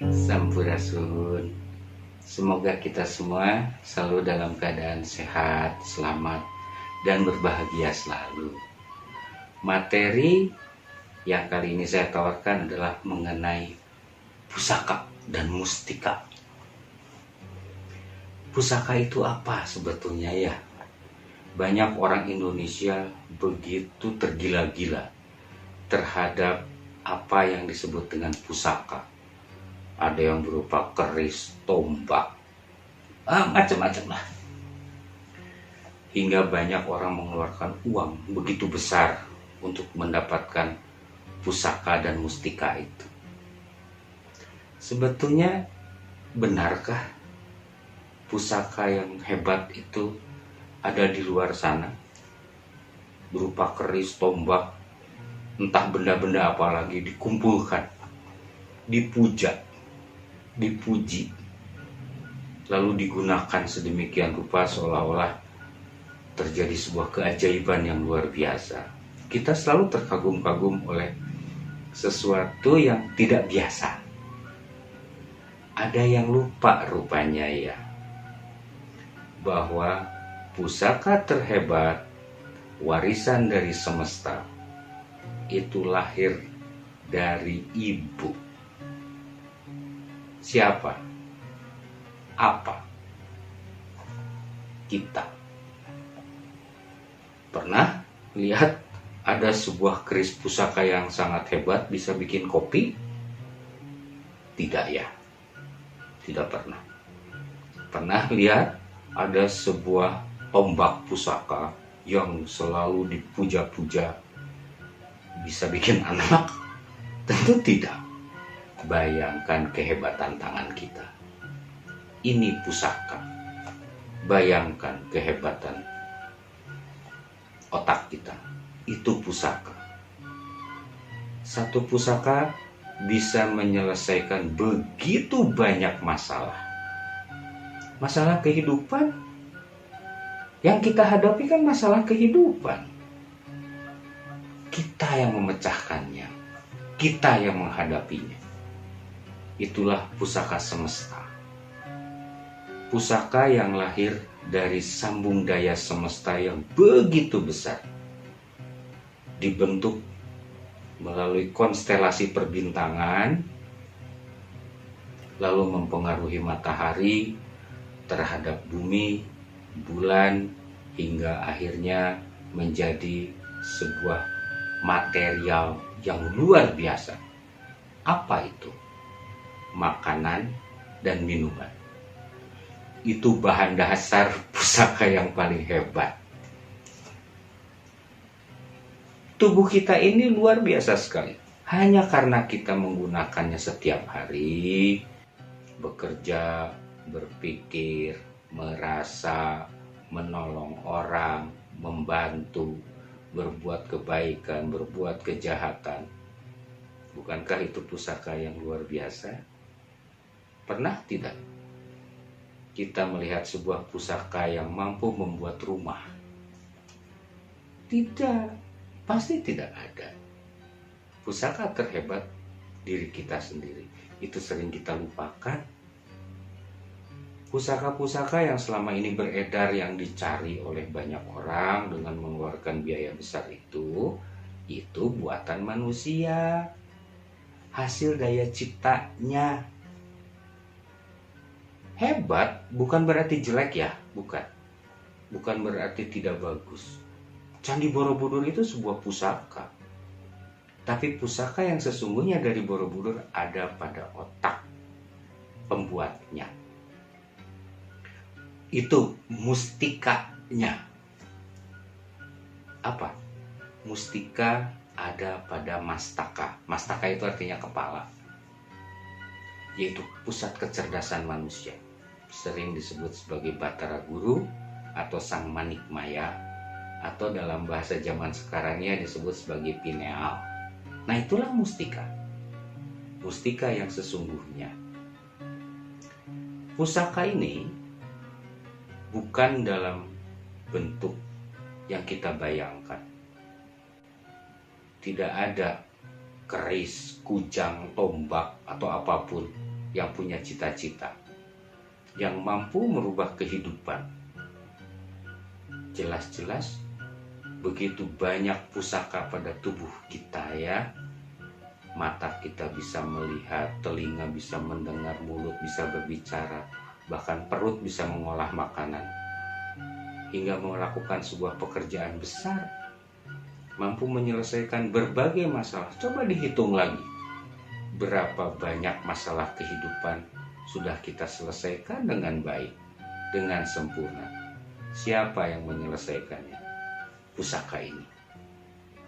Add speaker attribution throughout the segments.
Speaker 1: Sampurasun. Semoga kita semua selalu dalam keadaan sehat, selamat, dan berbahagia selalu. Materi yang kali ini saya tawarkan adalah mengenai pusaka dan mustika. Pusaka itu apa sebetulnya ya? Banyak orang Indonesia begitu tergila-gila terhadap apa yang disebut dengan pusaka. Ada yang berupa keris, tombak, macam-macam lah. Hingga banyak orang mengeluarkan uang begitu besar untuk mendapatkan pusaka dan mustika itu. Sebetulnya benarkah pusaka yang hebat itu ada di luar sana? Berupa keris, tombak, entah benda-benda apa lagi dikumpulkan, dipuja, dipuji, lalu digunakan sedemikian rupa seolah-olah terjadi sebuah keajaiban yang luar biasa. Kita selalu terkagum-kagum oleh sesuatu yang tidak biasa. Ada yang lupa rupanya ya, bahwa pusaka terhebat warisan dari semesta itu lahir dari ibu. Siapa? Apa? Kita. Pernah lihat ada sebuah keris pusaka yang sangat hebat bisa bikin kopi? Tidak ya, tidak pernah. Pernah lihat ada sebuah tombak pusaka yang selalu dipuja-puja bisa bikin anak? Tentu tidak. Bayangkan kehebatan tangan kita. Ini pusaka. Bayangkan kehebatan otak kita. Itu pusaka. Satu pusaka bisa menyelesaikan begitu banyak masalah. Masalah kehidupan yang kita hadapi kan masalah kehidupan. Kita yang memecahkannya. Kita yang menghadapinya. Itulah pusaka semesta. Pusaka yang lahir dari sambung daya semesta yang begitu besar. Dibentuk melalui konstelasi perbintangan, lalu mempengaruhi matahari terhadap bumi, bulan, hingga akhirnya menjadi sebuah material yang luar biasa. Apa itu? Makanan dan minuman. Itu bahan dasar pusaka yang paling hebat. Tubuh kita ini luar biasa sekali. Hanya karena kita menggunakannya setiap hari, bekerja, berpikir, merasa, menolong orang, membantu, berbuat kebaikan, berbuat kejahatan. Bukankah itu pusaka yang luar biasa? Pernah tidak kita melihat sebuah pusaka yang mampu membuat rumah? Tidak, pasti tidak ada. Pusaka terhebat diri kita sendiri. Itu sering kita lupakan. Pusaka-pusaka yang selama ini beredar yang dicari oleh banyak orang dengan mengeluarkan biaya besar itu buatan manusia. Hasil daya ciptanya. Hebat bukan berarti jelek ya, bukan. Bukan berarti tidak bagus. Candi Borobudur itu sebuah pusaka. Tapi pusaka yang sesungguhnya dari Borobudur ada pada otak pembuatnya. Itu mustikanya. Apa? Mustika ada pada mastaka. Mastaka itu artinya kepala. Yaitu pusat kecerdasan manusia. Sering disebut sebagai Batara Guru atau Sang Manikmaya, atau dalam bahasa zaman sekarangnya disebut sebagai pineal. Nah, itulah mustika. Mustika yang sesungguhnya. Pusaka ini bukan dalam bentuk yang kita bayangkan. Tidak ada keris, kujang, tombak, atau apapun yang punya cita-cita, yang mampu merubah kehidupan. Jelas-jelas begitu banyak pusaka pada tubuh kita ya. Mata kita bisa melihat, telinga bisa mendengar, mulut bisa berbicara, bahkan perut bisa mengolah makanan, hingga melakukan sebuah pekerjaan besar, mampu menyelesaikan berbagai masalah. Coba dihitung lagi, berapa banyak masalah kehidupan sudah kita selesaikan dengan baik, dengan sempurna. Siapa yang menyelesaikannya? Pusaka ini,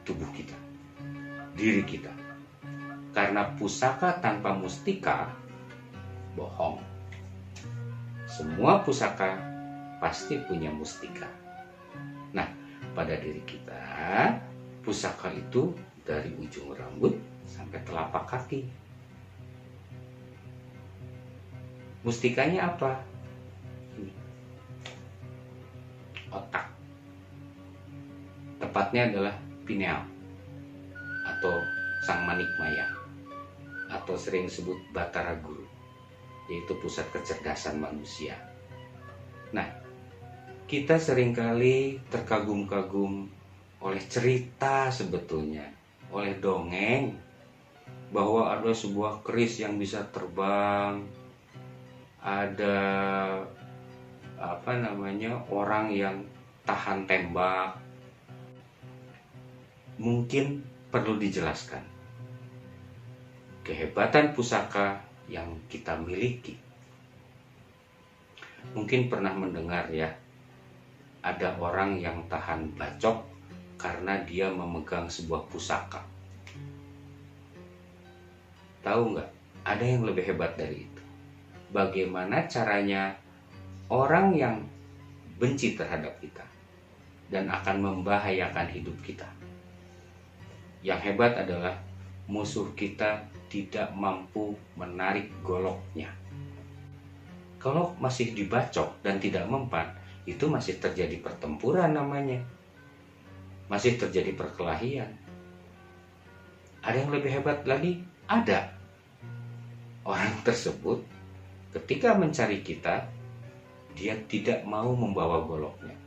Speaker 1: tubuh kita, diri kita. Karena pusaka tanpa mustika bohong. Semua pusaka pasti punya mustika. Nah, pada diri kita, pusaka itu dari ujung rambut sampai telapak kaki. Mustikanya apa? Ini. Otak. Tepatnya adalah pineal atau sang manik maya, atau sering disebut Batara Guru, yaitu pusat kecerdasan manusia. Nah, kita seringkali terkagum-kagum oleh cerita sebetulnya, oleh dongeng, bahwa ada sebuah keris yang bisa terbang, ada orang yang tahan tembak. Mungkin perlu dijelaskan kehebatan pusaka yang kita miliki. Mungkin pernah mendengar ya, ada orang yang tahan bacok karena dia memegang sebuah pusaka. Tahu nggak? Ada yang lebih hebat dari itu. Bagaimana caranya orang yang benci terhadap kita dan akan membahayakan hidup kita. Yang hebat adalah musuh kita tidak mampu menarik goloknya. Kalau masih dibacok dan tidak mempan, itu masih terjadi pertempuran namanya. Masih terjadi perkelahian. Ada yang lebih hebat lagi? Ada. Orang tersebut ketika mencari kita, dia tidak mau membawa goloknya.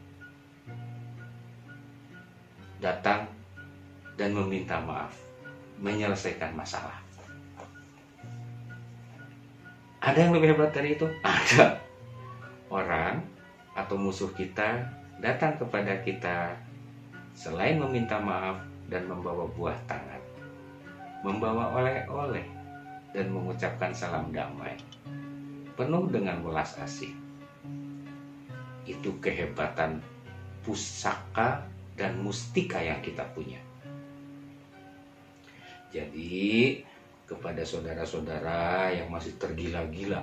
Speaker 1: Datang dan meminta maaf, menyelesaikan masalah. Ada yang lebih hebat dari itu? Ada. Orang atau musuh kita datang kepada kita, selain meminta maaf dan membawa buah tangan, membawa oleh-oleh dan mengucapkan salam damai, penuh dengan welas asih. Itu kehebatan pusaka dan mustika yang kita punya. Jadi kepada saudara-saudara yang masih tergila-gila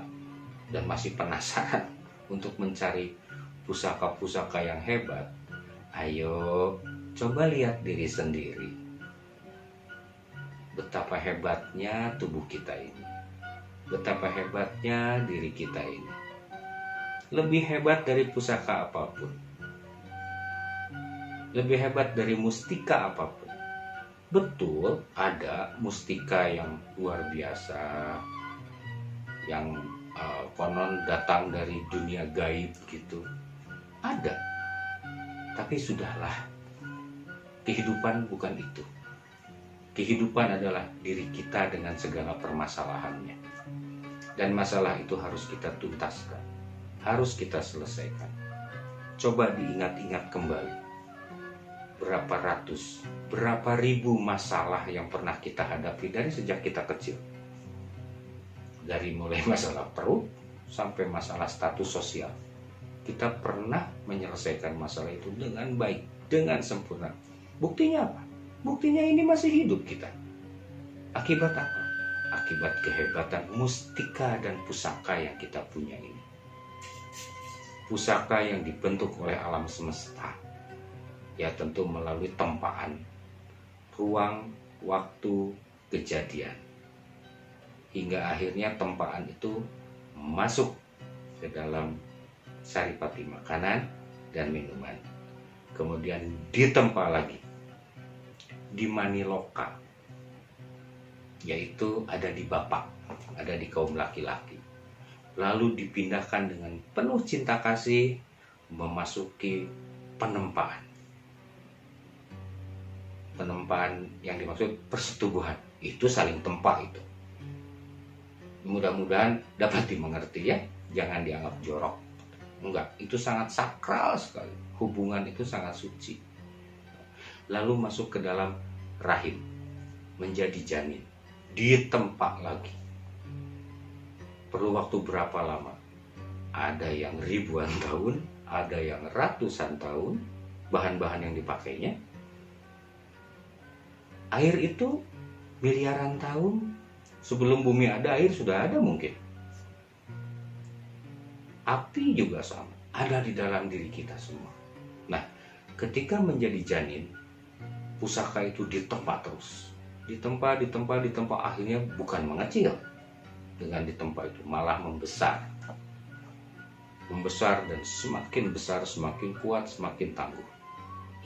Speaker 1: dan masih penasaran untuk mencari pusaka-pusaka yang hebat, ayo coba lihat diri sendiri. Betapa hebatnya tubuh kita ini. Betapa hebatnya diri kita ini. Lebih hebat dari pusaka apapun. Lebih hebat dari mustika apapun. Betul, ada mustika yang luar biasa, yang konon datang dari dunia gaib gitu. Ada. Tapi sudahlah. Kehidupan bukan itu. Kehidupan adalah diri kita dengan segala permasalahannya. Dan masalah itu harus kita tuntaskan. Harus kita selesaikan. Coba diingat-ingat kembali. Berapa ratus, berapa ribu masalah yang pernah kita hadapi dari sejak kita kecil. Dari mulai masalah perut sampai masalah status sosial. Kita pernah menyelesaikan masalah itu dengan baik, dengan sempurna. Buktinya apa? Buktinya ini masih hidup kita. Akibat apa? Akibat kehebatan mustika dan pusaka yang kita punya ini. Pusaka yang dibentuk oleh alam semesta. Ya tentu melalui tempaan, ruang, waktu, kejadian. Hingga akhirnya tempaan itu masuk ke dalam saripati makanan dan minuman. Kemudian ditempa lagi di maniloka, yaitu ada di bapak. ada di kaum laki-laki. Lalu dipindahkan dengan penuh cinta kasih memasuki penempaan. Penempaan yang dimaksud persetubuhan, itu saling tempa itu. Mudah-mudahan dapat dimengerti ya, jangan dianggap jorok. Enggak, itu sangat sakral sekali. Hubungan itu sangat suci. Lalu masuk ke dalam rahim, menjadi janin, ditempa lagi. Perlu waktu berapa lama? Ada yang ribuan tahun, ada yang ratusan tahun. Bahan-bahan yang dipakainya, air itu miliaran tahun. Sebelum bumi ada, air sudah ada mungkin. Api juga sama, ada di dalam diri kita semua. Nah, ketika menjadi janin, pusaka itu ditempa terus. Ditempa, akhirnya bukan mengecil. Dengan ditempa itu malah membesar. Membesar dan semakin besar, semakin kuat, semakin tangguh.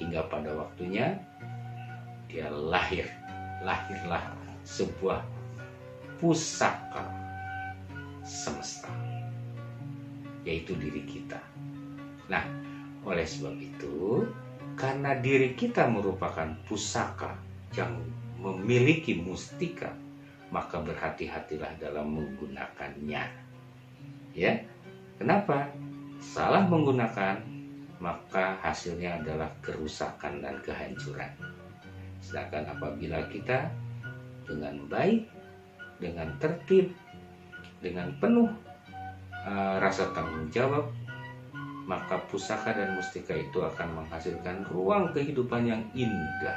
Speaker 1: Hingga pada waktunya, dia lahir. Lahirlah sebuah pusaka semesta, yaitu diri kita. Nah, oleh sebab itu, karena diri kita merupakan pusaka yang memiliki mustika, maka berhati-hatilah dalam menggunakannya. Ya, kenapa? Salah menggunakan, maka hasilnya adalah kerusakan dan kehancuran. Sedangkan apabila kita dengan baik, dengan tertib, dengan penuh rasa tanggung jawab, maka pusaka dan mustika itu akan menghasilkan ruang kehidupan yang indah.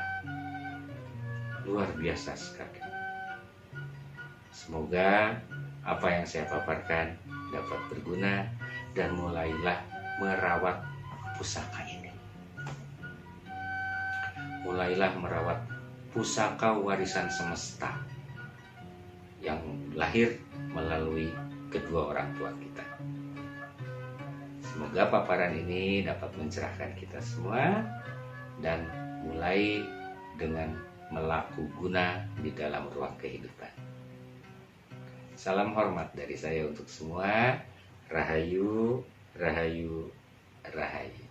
Speaker 1: Luar biasa sekali. Semoga apa yang saya paparkan dapat berguna dan mulailah merawat pusaka ini. Mulailah merawat pusaka warisan semesta yang lahir melalui kedua orang tua kita. Semoga paparan ini dapat mencerahkan kita semua dan mulai dengan melaku guna di dalam ruang kehidupan. Salam hormat dari saya untuk semua. Rahayu, rahayu, rahayu.